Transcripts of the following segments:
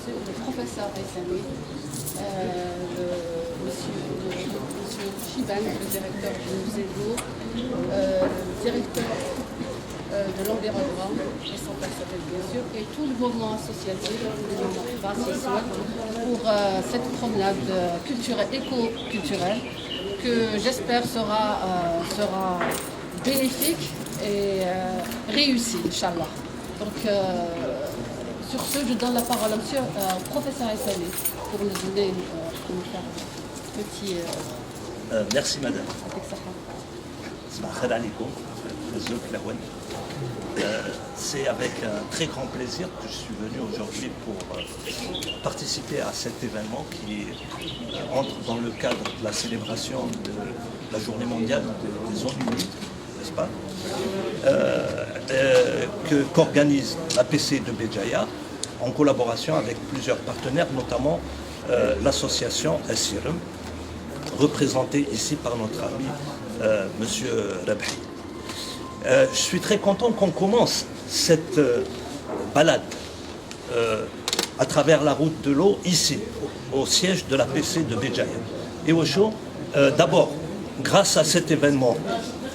le professeur Aissami, monsieur Chiban, le directeur du musée d'eau, le directeur de l'environnement et son personnel bien sûr, et tout le mouvement associatif pour cette promenade culturelle, éco-culturelle que j'espère sera bénéfique et réussie, Inch'Allah. Donc sur ce, je donne la parole à monsieur professeur Aissami pour nous donner pour nous faire un petit merci madame. C'est avec un très grand plaisir que je suis venu aujourd'hui pour participer à cet événement qui entre dans le cadre de la célébration de la journée mondiale des zones humides, n'est-ce pas, qu'organise l'APC de Béjaïa en collaboration avec plusieurs partenaires, notamment l'association Assirem, représentée ici par notre ami monsieur Rabhi. Je suis très content qu'on commence cette balade à travers la route de l'eau ici, au siège de l'APC de Béjaïa. Et au chaud, d'abord, grâce à cet événement,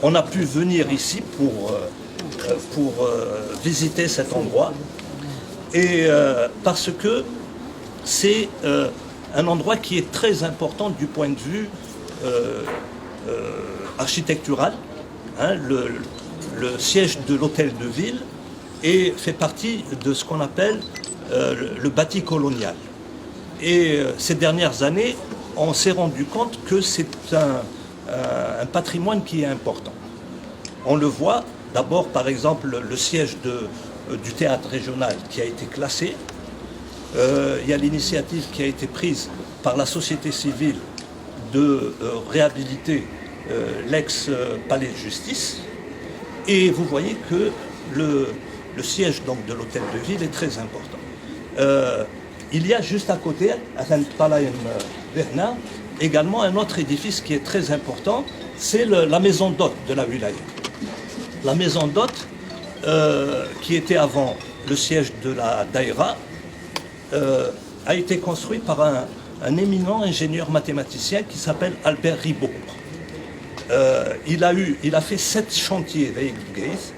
on a pu venir ici pour visiter cet endroit. Et parce que c'est un endroit qui est très important du point de vue architectural. Hein, le siège de l'hôtel de ville et fait partie de ce qu'on appelle le bâti colonial. Et ces dernières années, on s'est rendu compte que c'est un patrimoine qui est important. On le voit d'abord, par exemple, le siège du théâtre régional qui a été classé. Il y a l'initiative qui a été prise par la société civile de réhabiliter l'ex-palais de justice. Et vous voyez que le siège donc, de l'hôtel de ville est très important. Il y a juste à côté, à Verna, également un autre édifice qui est très important, c'est la maison d'hôte de la wilaya. La maison d'hôte, qui était avant le siège de la Daïra, a été construite par un éminent ingénieur mathématicien qui s'appelle Albert Ribot. Il a fait 7 chantiers avec Gaze,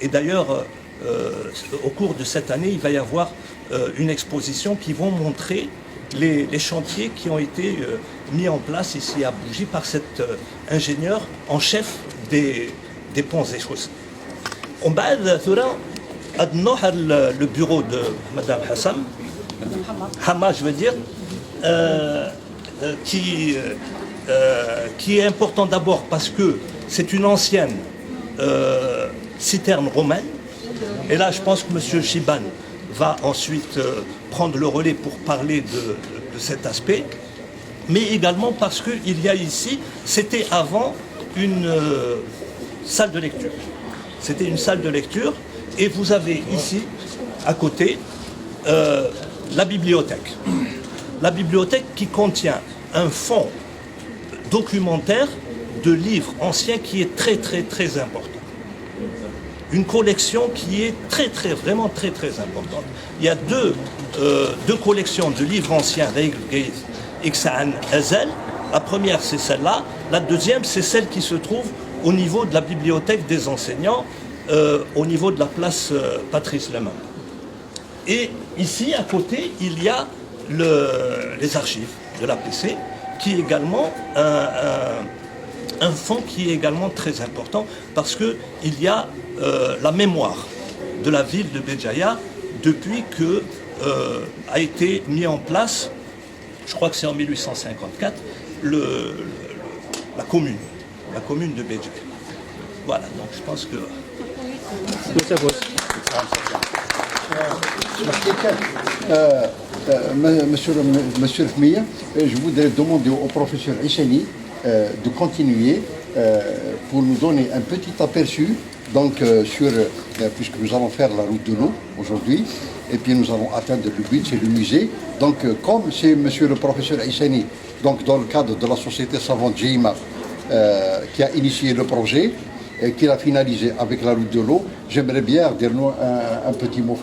et d'ailleurs au cours de cette année il va y avoir une exposition qui vont montrer les chantiers qui ont été mis en place ici à Bougie par cet ingénieur en chef des ponts et chaussées. On va le bureau de Madame Hassam, Hama je veux dire, qui est important d'abord parce que c'est une ancienne citerne romaine. Et là, je pense que M. Chiban va ensuite prendre le relais pour parler de cet aspect. Mais également parce qu'il y a ici, c'était avant une salle de lecture. C'était une salle de lecture. Et vous avez ici, à côté, la bibliothèque. La bibliothèque qui contient un fonds documentaire de livres anciens qui est très très très important. Une collection qui est vraiment très très importante. Il y a deux collections de livres anciens Xan Azel. La première c'est celle-là, la deuxième c'est celle qui se trouve au niveau de la bibliothèque des enseignants, au niveau de la place Patrice Lemain. Et ici à côté il y a les archives de l'APC, qui est également un fonds qui est également très important parce qu'il y a la mémoire de la ville de Béjaïa depuis que a été mis en place, je crois que c'est en 1854, la commune de Béjaïa. Voilà, donc je pense que... Monsieur le Khmir, je voudrais demander au professeur Aissami de continuer pour nous donner un petit aperçu donc, puisque nous allons faire la route de l'eau aujourd'hui, et puis nous allons atteindre le but, c'est le musée. Donc comme c'est monsieur le professeur Aissami, donc dans le cadre de la société savante GIMA, qui a initié le projet, et qu'il a finalisé avec la route de l'eau, j'aimerais bien dire un petit mot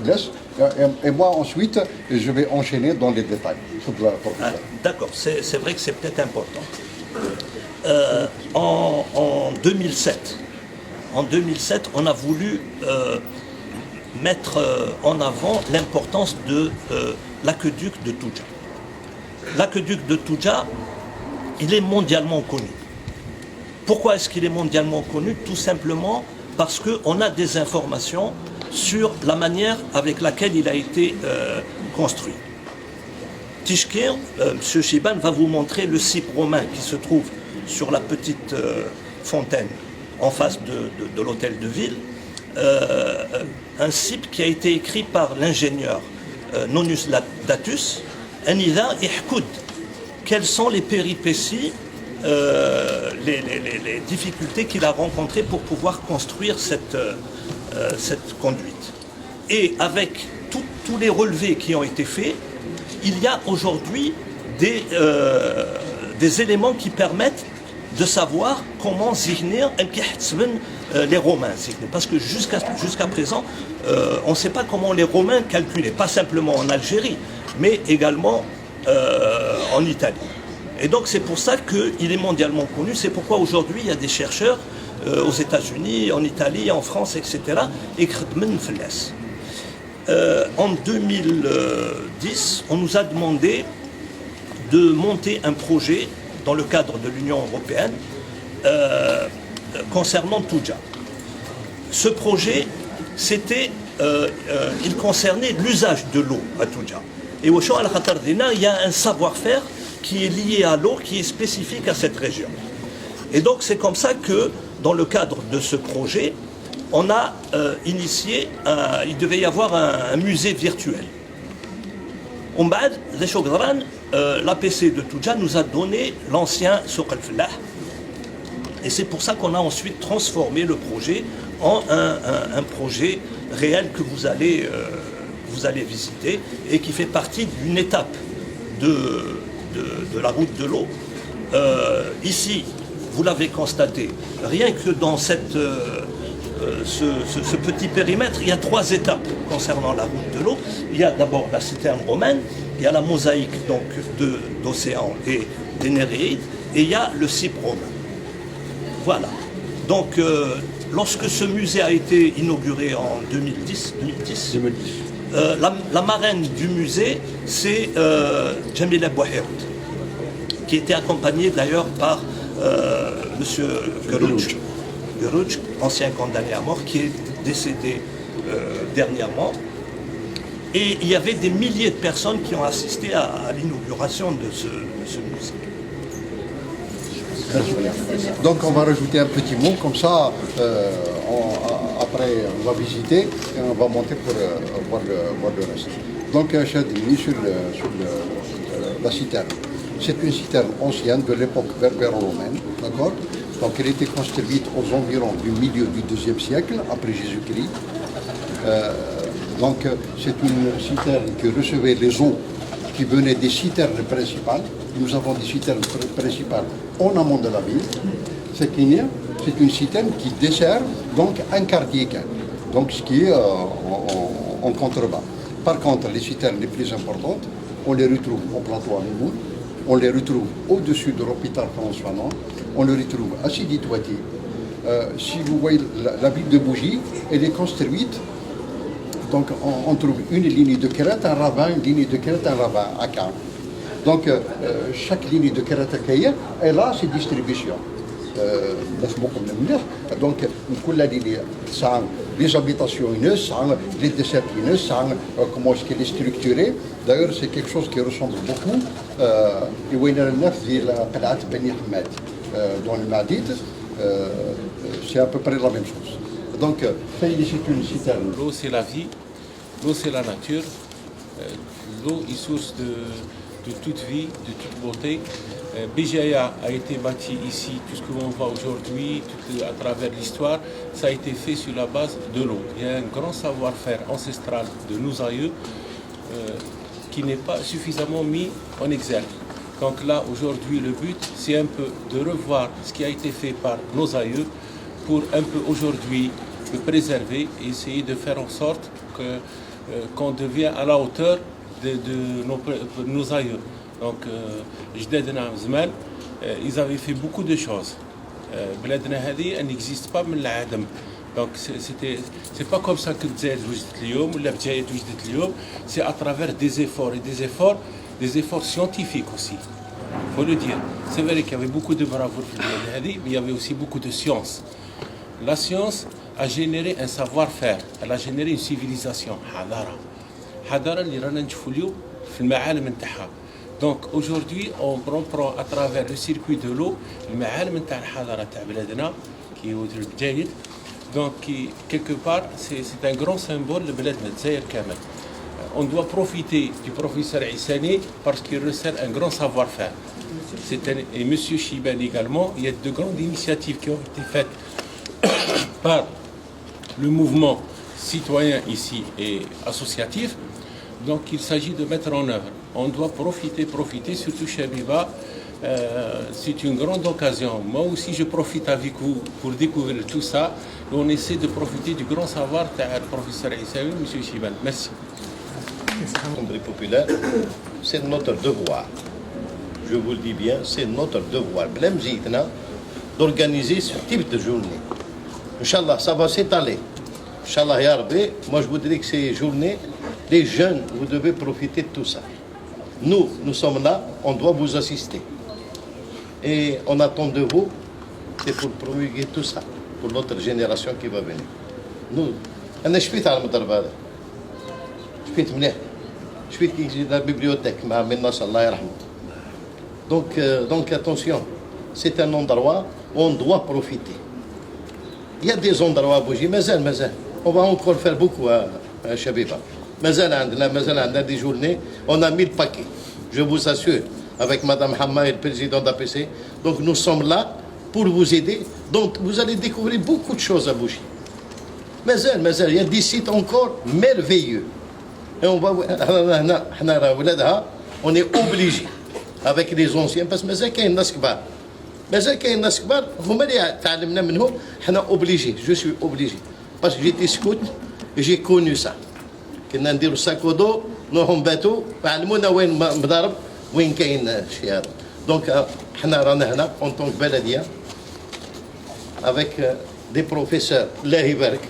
Et moi, ensuite, je vais enchaîner dans les détails. D'accord, c'est vrai que c'est peut-être important. En 2007, on a voulu mettre en avant l'importance de l'aqueduc de Toudja. L'aqueduc de Toudja, il est mondialement connu. Pourquoi est-ce qu'il est mondialement connu? Tout simplement parce qu'on a des informations sur la manière avec laquelle il a été construit. Tishkir, M. Chiban va vous montrer le cippe romain qui se trouve sur la petite fontaine en face de l'hôtel de ville. Un cippe qui a été écrit par l'ingénieur Nonus Datus, Anida Ihkoud. Quelles sont les péripéties, les difficultés qu'il a rencontrées pour pouvoir construire cette conduite. Et avec tous les relevés qui ont été faits, il y a aujourd'hui des éléments qui permettent de savoir comment zihnir les Romains. Parce que jusqu'à présent, on ne sait pas comment les Romains calculaient, pas simplement en Algérie, mais également en Italie. Et donc c'est pour ça qu'il est mondialement connu. C'est pourquoi aujourd'hui il y a des chercheurs aux États-Unis, en Italie, en France, etc. En 2010, on nous a demandé de monter un projet dans le cadre de l'Union européenne concernant Toudja. Ce projet, il concernait l'usage de l'eau à Toudja. Et au Chouan al-Khatardina, il y a un savoir-faire qui est lié à l'eau, qui est spécifique à cette région. Et donc c'est comme ça que, dans le cadre de ce projet, on a initié, il devait y avoir un musée virtuel. L'APC de Toudja nous a donné l'ancien Souq al-Fallah. Et c'est pour ça qu'on a ensuite transformé le projet en un projet réel que vous allez visiter et qui fait partie d'une étape de la route de l'eau. Ici, vous l'avez constaté, rien que dans ce petit périmètre, il y a 3 étapes concernant la route de l'eau. Il y a d'abord la citerne romaine, il y a la mosaïque donc d'océan et des Néréides, et il y a le cippe romain. Voilà. Donc, lorsque ce musée a été inauguré en 2010, la marraine du musée, c'est Jamila Bouhirt, qui était accompagnée d'ailleurs par M. Gurouj, ancien condamné à mort, qui est décédé dernièrement. Et il y avait des milliers de personnes qui ont assisté à l'inauguration de ce musée. Donc on va rajouter un petit mot, comme ça, après on va visiter et on va monter pour voir le reste. Donc Chadini sur la citerne. C'est une citerne ancienne de l'époque berbéro-romaine, d'accord? Donc elle était construite aux environs du milieu du IIe siècle, après Jésus-Christ. Donc c'est une citerne qui recevait les eaux qui venaient des citernes principales. Nous avons des citernes principales en amont de la ville. C'est une citerne qui dessert donc un quartier, donc ce qui est en contrebas. Par contre, les citernes les plus importantes, on les retrouve au plateau à Noumoud, on les retrouve au-dessus de l'hôpital François-Nan, on les retrouve à Sidi Touati. Si vous voyez la ville de Bougie, elle est construite. Donc on trouve une ligne de Keret, un ravin, une ligne de Keret, un ravin à Caen. Donc chaque ligne de Keret à Caen, elle a ses distributions. Donc la ligne, ça a les habitations, ça a les desserts, ça a comment est-ce qu'elle est structurée. D'ailleurs, c'est quelque chose qui ressemble beaucoup à dans le Madid. C'est à peu près la même chose. Donc, c'est une citerne. L'eau, c'est la vie, l'eau, c'est la nature. L'eau est source de toute vie, de toute beauté. Béjaïa a été bâti ici, tout ce que l'on voit aujourd'hui, à travers l'histoire, ça a été fait sur la base de l'eau. Il y a un grand savoir-faire ancestral de nos aïeux qui n'est pas suffisamment mis en exergue. Donc là, aujourd'hui, le but, c'est un peu de revoir ce qui a été fait par nos aïeux pour un peu aujourd'hui le préserver et essayer de faire en sorte que qu'on devient à la hauteur de nos aïeux. Donc, جدادنا زمان, ils avaient fait beaucoup de choses. بلادنا هذه elle n'existe pas من العدم. Donc c'est pas comme ça que Dzaïd وجدت اليوم ولا بجاية وجدت اليوم. C'est à travers des efforts et des efforts scientifiques aussi. Faut le dire. C'est vrai qu'il y avait beaucoup de bravoure في البلاد هذه, mais il y avait aussi beaucoup de science. La science a généré un savoir-faire, elle a généré une civilisation, حضارة اللي رانا نشوفوا اليوم في المعالم نتاعها. Donc aujourd'hui on reprend à travers le circuit de l'eau المعالم نتاع الحضارة تاع بلادنا كي هو الجايد. Donc quelque part c'est un grand symbole لبلادنا الجزائر كامل. On doit profiter du professeur Issani parce qu'il recèle un grand savoir-faire. Et M. Chiban également, il y a de grandes initiatives qui ont été faites par le mouvement citoyen ici et associatif. Donc il s'agit de mettre en œuvre. On doit profiter, surtout Chabiba. C'est une grande occasion. Moi aussi je profite avec vous pour découvrir tout ça. Et on essaie de profiter du grand savoir du professeur Issani, M. Chiban. Merci. L'Assemblée populaire, c'est notre devoir. Je vous le dis bien, c'est notre devoir. D'organiser ce type de journée. Inch'Allah, ça va s'étaler. Inch'Allah, ya Rabbi, moi je vous dirais que ces journées, les jeunes, vous devez profiter de tout ça. Nous sommes là, on doit vous assister. Et on attend de vous, c'est pour promulguer tout ça, pour notre génération qui va venir. Nous, أنا شفيت على المضرب هذا. شفيت مليح. شفيت كي جيت للبيبليوثèque مع عمي ناصر الله يرحمه. Donc attention, c'est un endroit où on doit profiter. Il y a des endroits à bouger, مازال. On va encore faire beaucoup à Chabiba. مازال عندنا des journées, on a 1000 paquets. Je vous assure, avec Madame Hamma et le président d'APC. Donc nous sommes là pour vous aider. Donc vous allez découvrir beaucoup de choses à bouger. مازال, il y a des sites encore merveilleux. Et on va, on est obligé avec les anciens parce que مازال كاين ناس كبار هما اللي تعلمنا منهم. حنا obligé, je suis obligé parce que j'étais scout et j'ai connu ça. كنا نديروا ساكودو نروحوا نباتوا علمونا وين مضارب وين كاين شي هذا. دونك حنا رانا هنا en tant que بلديه avec des professeurs الله يبارك